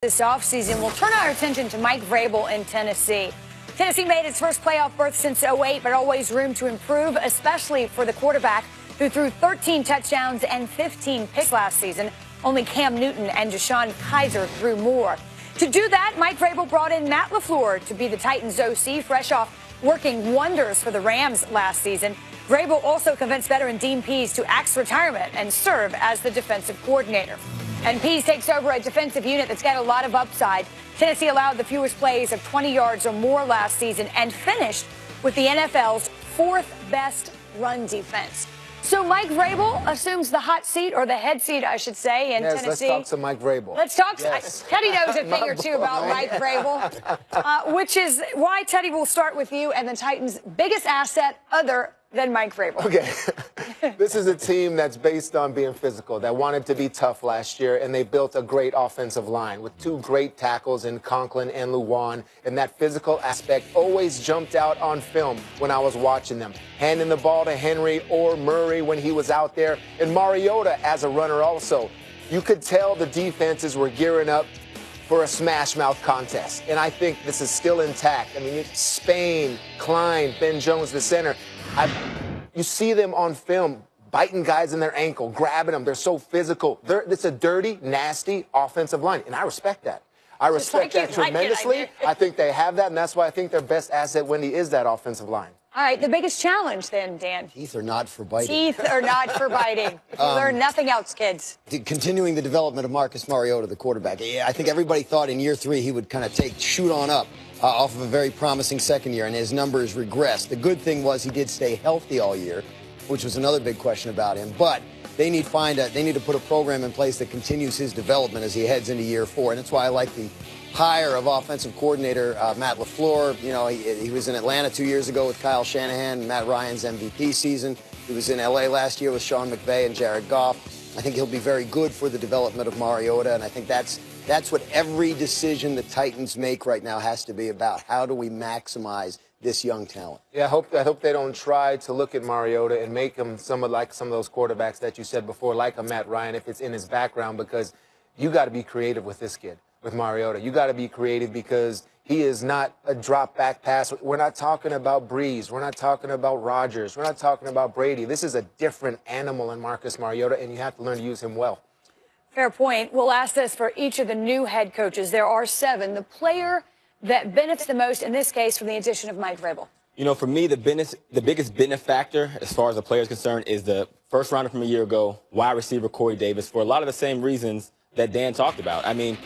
This offseason, we'll turn our attention to Mike Vrabel in Tennessee. Tennessee made its first playoff berth since '08, but always room to improve, especially for the quarterback who threw 13 touchdowns and 15 picks last season. Only Cam Newton and DeShone Kizer threw more. To do that, Mike Vrabel brought in Matt LaFleur to be the Titans' OC, fresh off working wonders for the Rams last season. Vrabel also convinced veteran Dean Pees to axe retirement and serve as the defensive coordinator. And Pees takes over a defensive unit that's got a lot of upside. Tennessee allowed the fewest plays of 20 yards or more last season and finished with the NFL's fourth best run defense. So Mike Vrabel assumes the hot seat, or the head seat, I should say, in Tennessee. Let's talk to Mike Vrabel. Let's talk. Yes. Teddy knows a thing or two about Mike Vrabel, which is why, Teddy, will start with you and the Titans' biggest asset other than Mike Vrabel. Okay. This is a team that's based on being physical, that wanted to be tough last year, and they built a great offensive line with two great tackles in Conklin and Lewan, and that physical aspect always jumped out on film when I was watching them. Handing the ball to Henry or Murray when he was out there, and Mariota as a runner also. You could tell the defenses were gearing up for a smash mouth contest, and I think this is still intact. I mean, Spain, Klein, Ben Jones, the center. You see them on film biting guys in their ankle, grabbing them. They're so physical. It's a dirty, nasty offensive line, and I respect that. I respect that tremendously. I think they have that, and that's why I think their best asset, Wendy, is that offensive line. All right, the biggest challenge then, Dan. Teeth are not for biting. Teeth are not for biting. If you learn nothing else, kids. Continuing the development of Marcus Mariota, the quarterback. I think everybody thought in year 3 he would kind of shoot on up off of a very promising second year, and his numbers regressed. The good thing was he did stay healthy all year, which was another big question about him. But they need to put a program in place that continues his development as he heads into year 4, and that's why I like the hire of offensive coordinator Matt LaFleur. You know, he was in Atlanta 2 years ago with Kyle Shanahan, Matt Ryan's MVP season. He was in L.A. last year with Sean McVay and Jared Goff. I think he'll be very good for the development of Mariota, and I think that's what every decision the Titans make right now has to be about. How do we maximize this young talent? Yeah, I hope they don't try to look at Mariota and make him like some of those quarterbacks that you said before, like a Matt Ryan, if it's in his background, because you got to be creative with this kid. With Mariota, you got to be creative because he is not a drop back pass. We're not talking about Breeze. We're not talking about Rodgers. We're not talking about Brady. This is a different animal in Marcus Mariota, and you have to learn to use him well. Fair point. We'll ask this for each of the new head coaches. There are 7. The player that benefits the most in this case from the addition of Mike Vrabel. You know, for me, the biggest benefactor as far as the player is concerned is the first rounder from a year ago, wide receiver Corey Davis, for a lot of the same reasons that Dan talked about. I mean,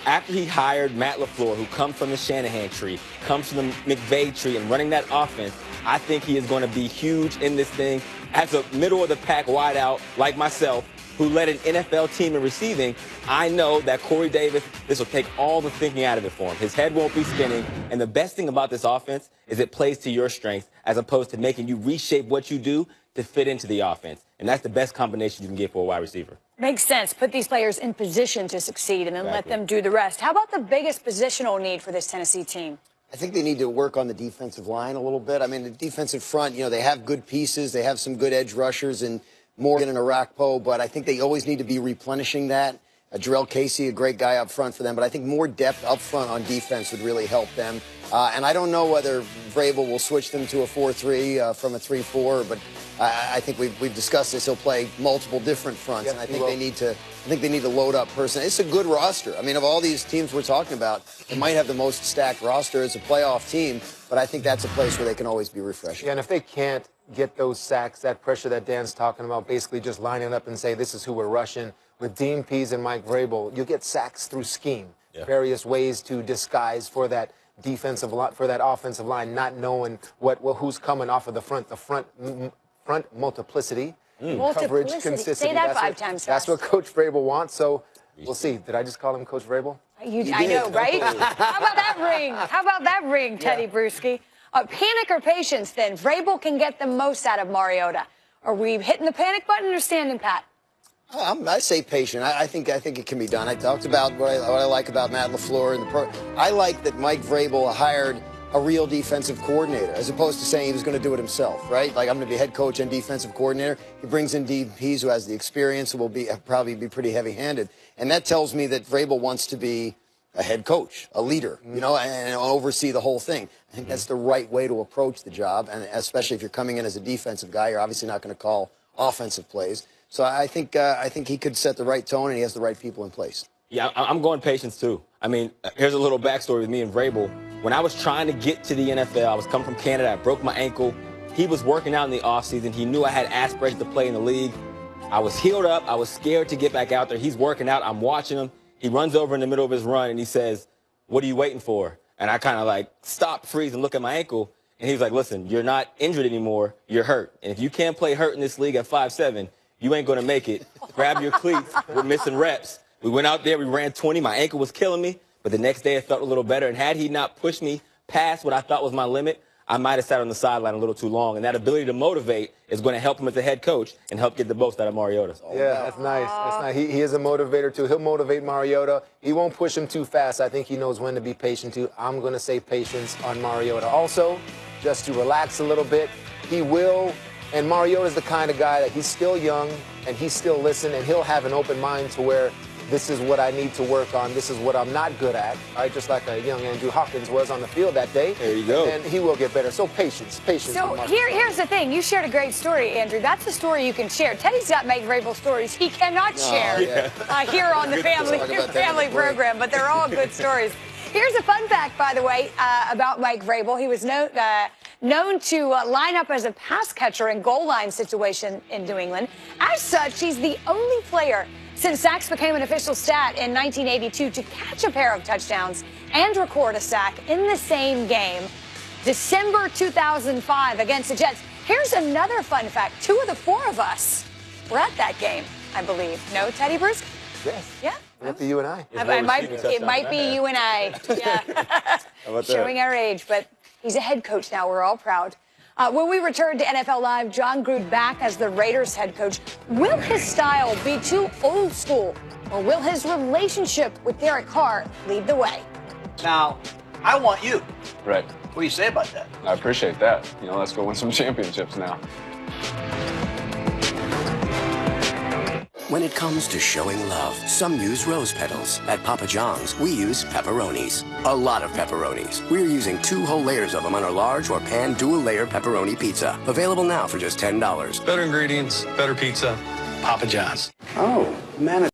after he hired Matt LaFleur, who comes from the Shanahan tree, comes from the McVay tree, and running that offense, I think he is going to be huge in this thing. As a middle-of-the-pack wideout like myself, who led an NFL team in receiving, I know that Corey Davis, this will take all the thinking out of it for him. His head won't be spinning, and the best thing about this offense is it plays to your strengths as opposed to making you reshape what you do to fit into the offense. And that's the best combination you can get for a wide receiver. Makes sense. Put these players in position to succeed and then let them do the rest. How about the biggest positional need for this Tennessee team? I think they need to work on the defensive line a little bit. I mean, the defensive front, you know, they have good pieces. They have some good edge rushers and Morgan and Arakpo, but I think they always need to be replenishing that. Jarrell Casey, a great guy up front for them, but I think more depth up front on defense would really help them. And I don't know whether Vrabel will switch them to a 4-3 from a 3-4, but I think we've discussed this. He'll play multiple different fronts, and I think they need to load up personally. It's a good roster. I mean, of all these teams we're talking about, they might have the most stacked roster as a playoff team, but I think that's a place where they can always be refreshing. Yeah, and if they can't get those sacks, that pressure that Dan's talking about, basically just lining up and say, this is who we're rushing. With Dean Pees and Mike Vrabel, you get sacks through scheme, various ways to disguise for that defensive line, for that offensive line, not knowing who's coming off of the front multiplicity, coverage, consistency. Say that 5 times fast. That's what Coach Vrabel wants. So we'll see. Did I just call him Coach Vrabel? I know, right? How about that ring? How about that ring, Teddy Bruschi? Panic or patience, then? Vrabel can get the most out of Mariota. Are we hitting the panic button or standing pat? I say patient. I think it can be done. I talked about what I like about Matt LaFleur and I like that Mike Vrabel hired a real defensive coordinator, as opposed to saying he was going to do it himself, right? Like, I'm going to be head coach and defensive coordinator. He brings in Dean Pees, who has the experience, who will probably be pretty heavy-handed. And that tells me that Vrabel wants to be a head coach, a leader, you know, and oversee the whole thing. I think that's the right way to approach the job, and especially if you're coming in as a defensive guy, you're obviously not going to call offensive plays. So I think he could set the right tone, and he has the right people in place. Yeah, I'm going patience too. I mean, here's a little backstory with me and Vrabel. When I was trying to get to the NFL, I was coming from Canada. I broke my ankle. He was working out in the offseason. He knew I had aspirations to play in the league. I was healed up. I was scared to get back out there. He's working out. I'm watching him. He runs over in the middle of his run, and he says, "What are you waiting for?" And I kind of like stop, freeze, and look at my ankle. And he was like, "Listen, you're not injured anymore. You're hurt. And if you can't play hurt in this league at 5'7", you ain't going to make it. Grab your cleats. We're missing reps." We went out there. We ran 20. My ankle was killing me. But the next day, it felt a little better. And had he not pushed me past what I thought was my limit, I might have sat on the sideline a little too long. And that ability to motivate is going to help him as a head coach and help get the most out of Mariota. Yeah, that's nice. That's nice. He is a motivator, too. He'll motivate Mariota. He won't push him too fast. I think he knows when to be patient, too. I'm going to say patience on Mariota. Also, just to relax a little bit, he will. And Mariota's the kind of guy that he's still young and he's still listening, and he'll have an open mind to where this is what I need to work on. This is what I'm not good at. All right, just like a young Andrew Hopkins was on the field that day. There you go. And he will get better. So patience. So here's the thing. You shared a great story, Andrew. That's a story you can share. Teddy's got Mike Vrabel stories he cannot share here on the family program, but they're all good stories. Here's a fun fact, by the way, about Mike Vrabel. He was known to line up as a pass catcher in goal line situation in New England. As such, he's the only player since sacks became an official stat in 1982 to catch a pair of touchdowns and record a sack in the same game, December 2005 against the Jets. Here's another fun fact. 2 of the 4 of us were at that game, I believe. No, Teddy Bruce? Yes. Yeah. It might be you and I. It might be you and I. Yeah. Showing our age, but he's a head coach now. We're all proud. When we return to NFL Live, John Gruden back as the Raiders head coach. Will his style be too old school, or will his relationship with Derek Carr lead the way? Now, I want you. Right. What do you say about that? I appreciate that. You know, let's go win some championships now. When it comes to showing love, some use rose petals. At Papa John's, we use pepperonis. A lot of pepperonis. We're using 2 whole layers of them on our large or pan dual-layer pepperoni pizza. Available now for just $10. Better ingredients, better pizza, Papa John's. Oh, man.